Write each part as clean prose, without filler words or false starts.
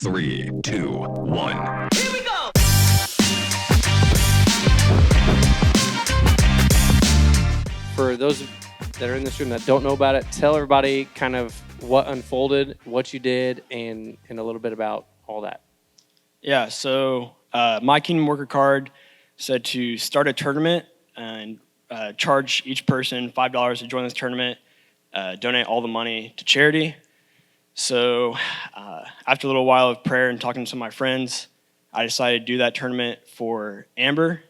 3, 2, 1. Here we go! For those that are in this room that don't know about it, tell everybody kind of what unfolded, what you did, and a little bit about all that. Yeah, so my Kingdom Worker card said to start a tournament and charge each person $5 to join this tournament, donate all the money to charity. So after a little while of prayer and talking to some of my friends, I decided to do that tournament for Amber.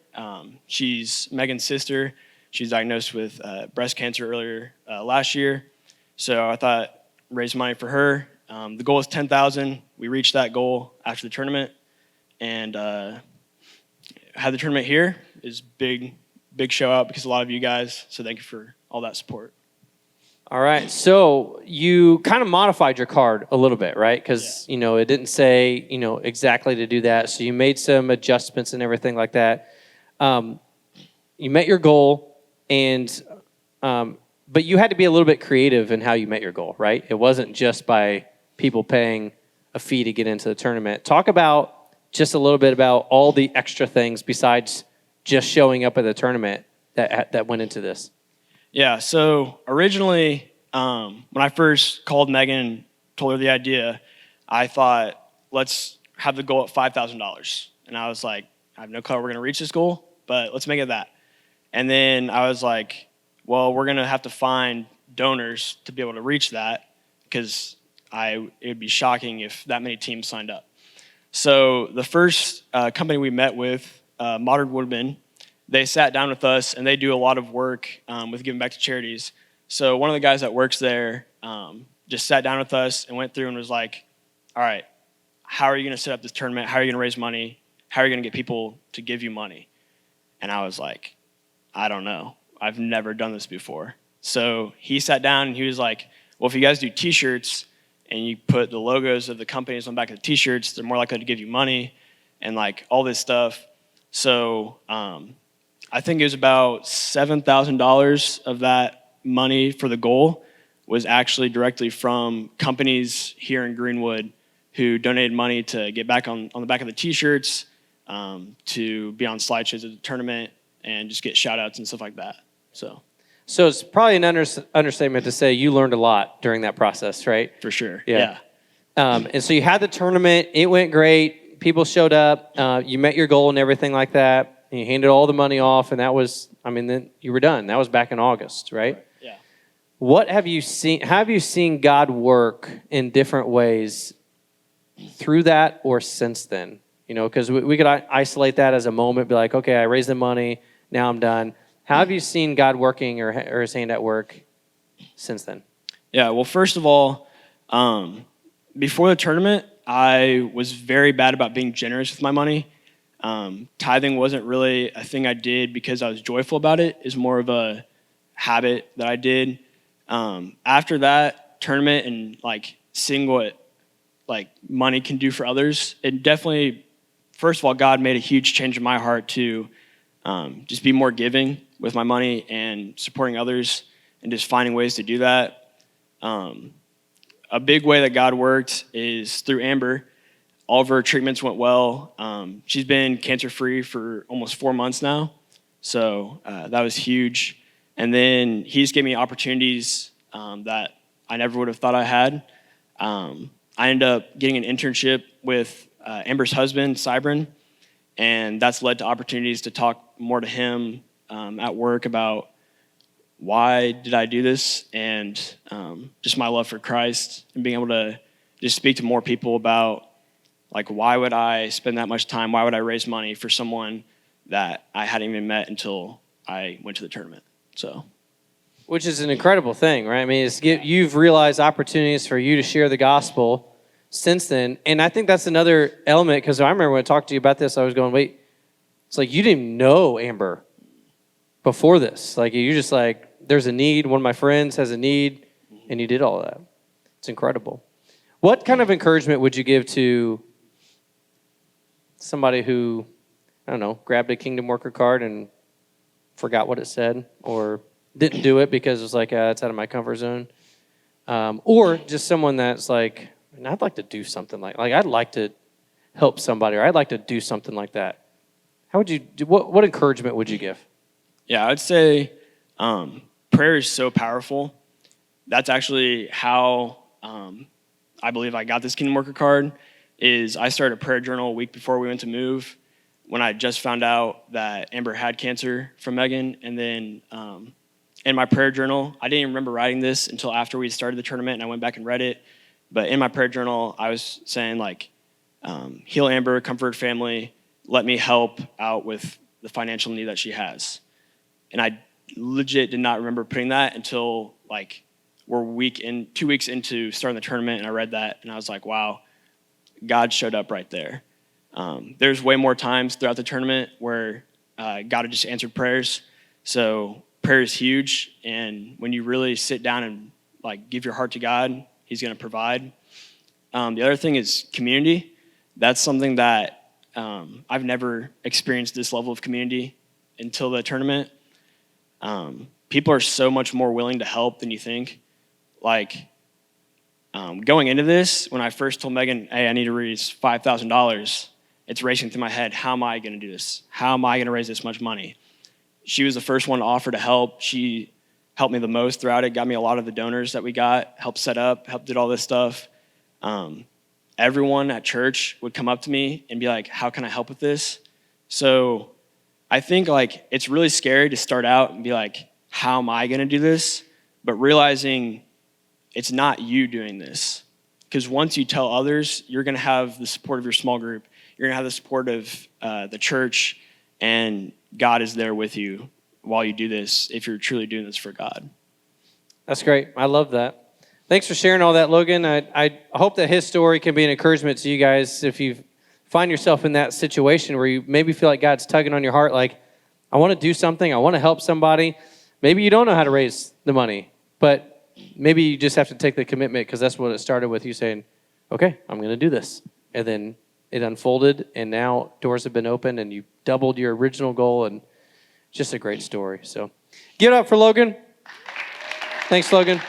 She's Megan's sister. She's diagnosed with breast cancer earlier last year. So I thought, raise money for her. The goal is $10,000. We reached that goal after the tournament, and had the tournament here. Is big show out because a lot of you guys. So thank you for all that support. All right, so you kind of modified your card a little bit, right? Because it didn't say exactly to do that. So you made some adjustments and everything like that. You met your goal, and but you had to be a little bit creative in how you met your goal, right? It wasn't just by people paying a fee to get into the tournament. Talk about just a little bit about all the extra things besides just showing up at the tournament that went into this. Yeah, so originally, when I first called Megan and told her the idea, I thought, let's have the goal at $5,000. And I was like, I have no clue how we're going to reach this goal, but let's make it that. And then I was like, well, we're going to have to find donors to be able to reach that because it would be shocking if that many teams signed up. So the first company we met with, Modern Woodman, they sat down with us, and they do a lot of work with giving back to charities. So one of the guys that works there just sat down with us and went through and was like, all right, how are you going to set up this tournament? How are you going to raise money? How are you going to get people to give you money? And I was like, I don't know. I've never done this before. So he sat down, and he was like, well, if you guys do T-shirts and you put the logos of the companies on the back of the T-shirts, they're more likely to give you money and like all this stuff. So I think it was about $7,000 of that money for the goal was actually directly from companies here in Greenwood who donated money to get back on the back of the T-shirts, to be on slideshows at the tournament, and just get shout-outs and stuff like that. So it's probably an understatement to say you learned a lot during that process, right? for sure, Yeah. And so you had the tournament. It went great. People showed up. You met your goal and everything like that. And you handed all the money off, and that was, then you were done. That was back in August, right? Yeah. What have you seen? Have you seen God work in different ways through that or since then? Because we could isolate that as a moment, be like, okay, I raised the money, now I'm done. How have you seen God working or his hand at work since then? Yeah, well, first of all, before the tournament, I was very bad about being generous with my money. Tithing wasn't really a thing I did because I was joyful about it. It's more of a habit that I did. After that tournament and seeing what money can do for others, it definitely, first of all, God made a huge change in my heart to just be more giving with my money and supporting others and just finding ways to do that. A big way that God worked is through Amber. All of her treatments went well. She's been cancer-free for almost 4 months now, so that was huge. And then he's given me opportunities that I never would have thought I had. I ended up getting an internship with Amber's husband, Cybran, and that's led to opportunities to talk more to him at work about why did I do this, and just my love for Christ, and being able to just speak to more people about why would I spend that much time? Why would I raise money for someone that I hadn't even met until I went to the tournament? So, which is an incredible thing, right? You've realized opportunities for you to share the gospel since then, and I think that's another element, because I remember when I talked to you about this, I was going, wait, it's like you didn't know Amber before this. You're just there's a need, one of my friends has a need, and you did all of that. It's incredible. What kind of encouragement would you give to somebody who, I don't know, grabbed a Kingdom Worker card and forgot what it said, or didn't do it because it was it's out of my comfort zone, or just someone that's and I'd like to do something like I'd like to help somebody, or I'd like to do something like that. How would you do? What encouragement would you give? Yeah, I would say prayer is so powerful. That's actually how I believe I got this Kingdom Worker card. Is I started a prayer journal a week before we went to move, when I just found out that Amber had cancer from Megan. And then in my prayer journal, I didn't even remember writing this until after we started the tournament, and I went back and read it. But in my prayer journal, I was saying, like, heal Amber, comfort her family, let me help out with the financial need that she has. And I legit did not remember putting that until, like, we're 2 weeks into starting the tournament, and I read that, and I was like, wow, God showed up right there. There's way more times throughout the tournament where God had just answered prayers. So prayer is huge, and when you really sit down and like give your heart to God, He's going to provide. The other thing is community. That's something that I've never experienced this level of community until the tournament. People are so much more willing to help than you think. Like, going into this, when I first told Megan, hey, I need to raise $5,000, it's racing through my head, how am I going to do this? How am I going to raise this much money? She was the first one to offer to help. She helped me the most throughout it, got me a lot of the donors that we got, helped set up, helped did all this stuff. Everyone at church would come up to me and be like, how can I help with this? So I think, like, it's really scary to start out and be like, how am I going to do this? But realizing it's not you doing this. Because once you tell others, you're going to have the support of your small group. You're going to have the support of the church, and God is there with you while you do this, if you're truly doing this for God. That's great. I love that. Thanks for sharing all that, Logan. I hope that his story can be an encouragement to you guys if you find yourself in that situation where you maybe feel like God's tugging on your heart, like, I want to do something, I want to help somebody. Maybe you don't know how to raise the money, but maybe you just have to take the commitment, because that's what it started with, you saying, okay, I'm going to do this. And then it unfolded, and now doors have been opened, and you doubled your original goal, and just a great story. So give it up for Logan. Thanks, Logan.